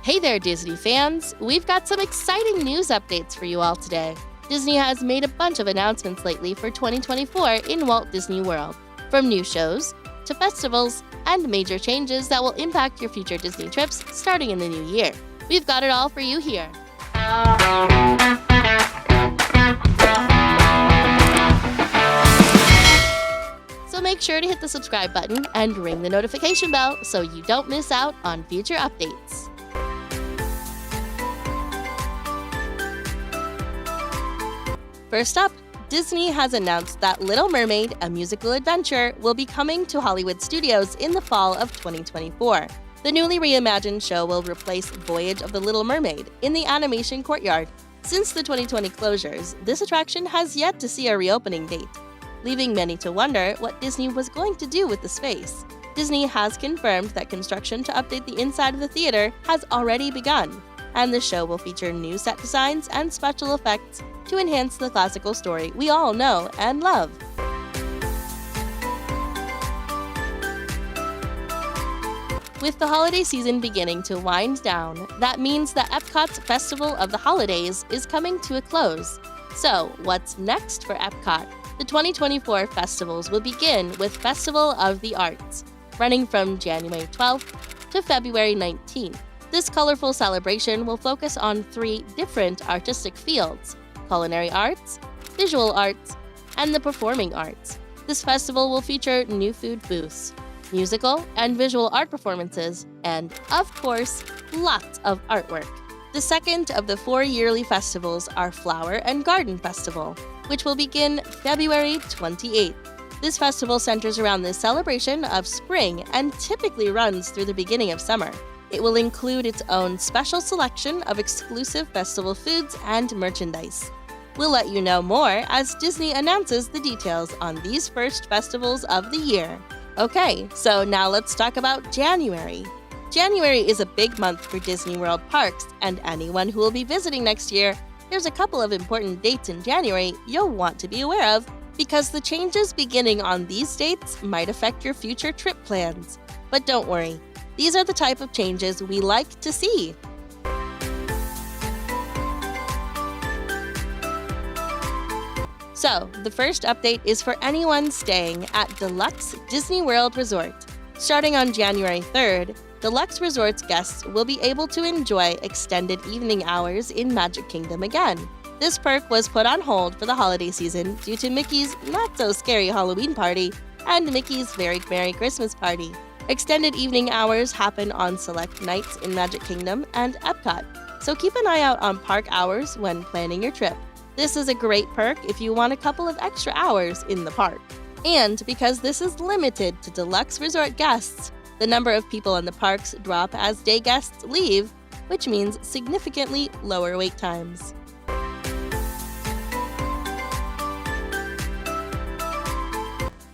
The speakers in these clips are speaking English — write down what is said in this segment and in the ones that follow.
Hey there, Disney fans! We've got some exciting news updates for you all today. Disney has made a bunch of announcements lately for 2024 in Walt Disney World, from new shows to festivals and major changes that will impact your future Disney trips starting in the new year. We've got it all for you here. So make sure to hit the subscribe button and ring the notification bell so you don't miss out on future updates. First up, Disney has announced that Little Mermaid, a musical adventure, will be coming to Hollywood studios in the fall of 2024. The newly reimagined show will replace Voyage of the Little Mermaid in the animation courtyard. Since the 2020 closures, this attraction has yet to see a reopening date, leaving many to wonder what Disney was going to do with the space. Disney has confirmed that construction to update the inside of the theater has already begun, and the show will feature new set designs and special effects to enhance the classical story we all know and love. With the holiday season beginning to wind down, that means that Epcot's Festival of the Holidays is coming to a close. So, what's next for Epcot? The 2024 festivals will begin with Festival of the Arts, running from January 12th to February 19th. This colorful celebration will focus on 3 different artistic fields: culinary arts, visual arts, and the performing arts. This festival will feature new food booths, musical and visual art performances, and, of course, lots of artwork. The second of the 4 yearly festivals are Flower and Garden Festival, which will begin February 28th. This festival centers around the celebration of spring and typically runs through the beginning of summer. It will include its own special selection of exclusive festival foods and merchandise. We'll let you know more as Disney announces the details on these first festivals of the year. Okay, so now let's talk about January. January is a big month for Disney World parks, and anyone who will be visiting next year, there's a couple of important dates in January you'll want to be aware of, because the changes beginning on these dates might affect your future trip plans. But don't worry, these are the type of changes we like to see. So, the first update is for anyone staying at Deluxe Disney World Resort. Starting on January 3rd, Deluxe Resort's guests will be able to enjoy extended evening hours in Magic Kingdom again. This perk was put on hold for the holiday season due to Mickey's not-so-scary Halloween party and Mickey's Very Merry Christmas party. Extended evening hours happen on select nights in Magic Kingdom and Epcot, so keep an eye out on park hours when planning your trip. This is a great perk if you want a couple of extra hours in the park. And because this is limited to Deluxe Resort guests, the number of people in the parks drop as day guests leave, which means significantly lower wait times.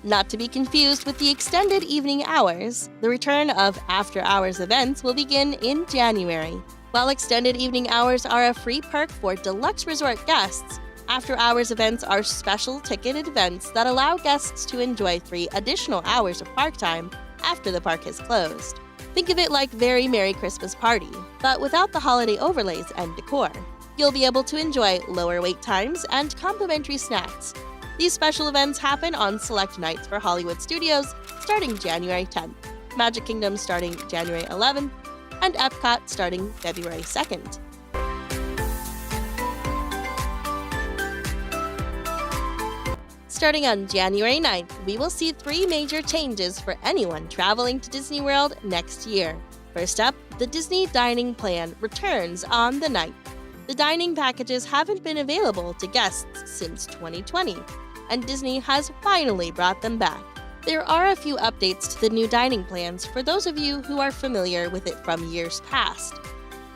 Not to be confused with the extended evening hours, the return of after-hours events will begin in January. While extended evening hours are a free perk for Deluxe Resort guests, after-hours events are special ticketed events that allow guests to enjoy 3 additional hours of park time after the park is closed. Think of it like Very Merry Christmas Party, but without the holiday overlays and decor. You'll be able to enjoy lower wait times and complimentary snacks. These special events happen on select nights for Hollywood studios starting January 10th, Magic Kingdom starting January 11th, and Epcot starting February 2nd. Starting on January 9th, we will see 3 major changes for anyone traveling to Disney World next year. First up, the Disney Dining Plan returns on the 9th. The dining packages haven't been available to guests since 2020, and Disney has finally brought them back. There are a few updates to the new dining plans for those of you who are familiar with it from years past.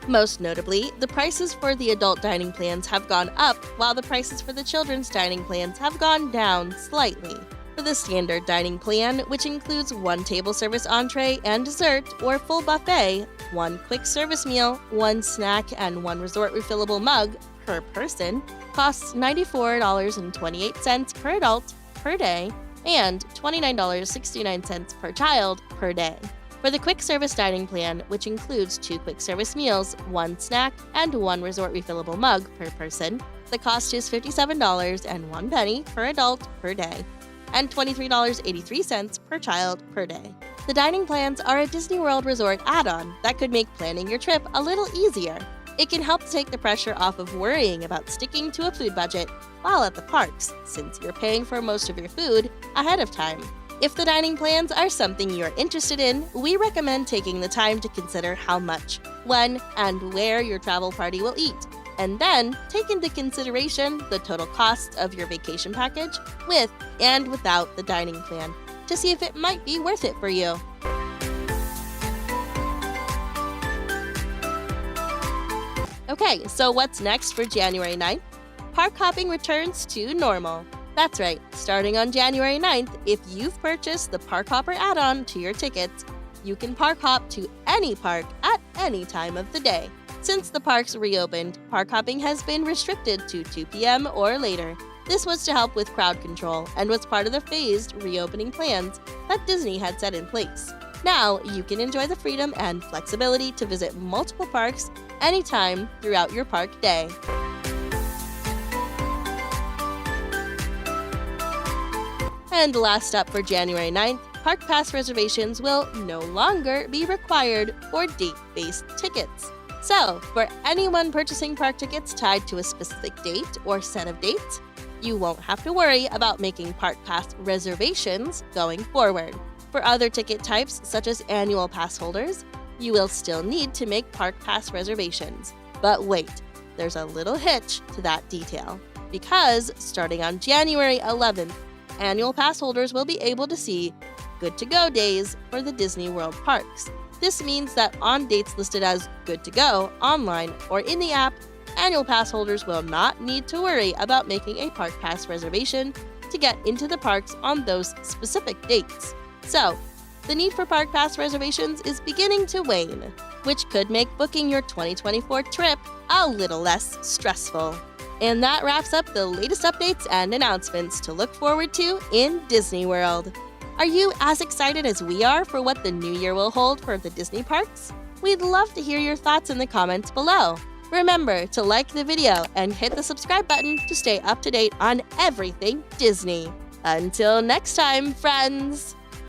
Most notably, the prices for the adult dining plans have gone up, while the prices for the children's dining plans have gone down slightly. For the standard dining plan, which includes 1 table service entree and dessert or full buffet, 1 quick service meal, 1 snack, and 1 resort refillable mug per person, costs $94.28 per adult per day and $29.69 per child per day. For the quick service dining plan, which includes 2 quick service meals, 1 snack, and 1 resort refillable mug per person, the cost is $57.01 per adult per day, and $23.83 per child per day. The dining plans are a Disney World Resort add-on that could make planning your trip a little easier. It can help take the pressure off of worrying about sticking to a food budget while at the parks, since you're paying for most of your food ahead of time. If the dining plans are something you're interested in, we recommend taking the time to consider how much, when, and where your travel party will eat, and then take into consideration the total cost of your vacation package with and without the dining plan to see if it might be worth it for you. Okay, so what's next for January 9th? Park hopping returns to normal. That's right, starting on January 9th, if you've purchased the Park Hopper add-on to your tickets, you can park hop to any park at any time of the day. Since the parks reopened, park hopping has been restricted to 2 p.m. or later. This was to help with crowd control and was part of the phased reopening plans that Disney had set in place. Now, you can enjoy the freedom and flexibility to visit multiple parks anytime throughout your park day. And last up for January 9th, Park Pass reservations will no longer be required for date-based tickets. So, for anyone purchasing park tickets tied to a specific date or set of dates, you won't have to worry about making Park Pass reservations going forward. For other ticket types, such as annual pass holders, you will still need to make Park Pass reservations. But wait, there's a little hitch to that detail. Because starting on January 11th, annual pass holders will be able to see Good to Go days for the Disney World parks. This means that on dates listed as Good to Go online or in the app, annual pass holders will not need to worry about making a Park Pass reservation to get into the parks on those specific dates. So, the need for Park Pass reservations is beginning to wane, which could make booking your 2024 trip a little less stressful. And that wraps up the latest updates and announcements to look forward to in Disney World. Are you as excited as we are for what the new year will hold for the Disney parks? We'd love to hear your thoughts in the comments below. Remember to like the video and hit the subscribe button to stay up to date on everything Disney. Until next time, friends!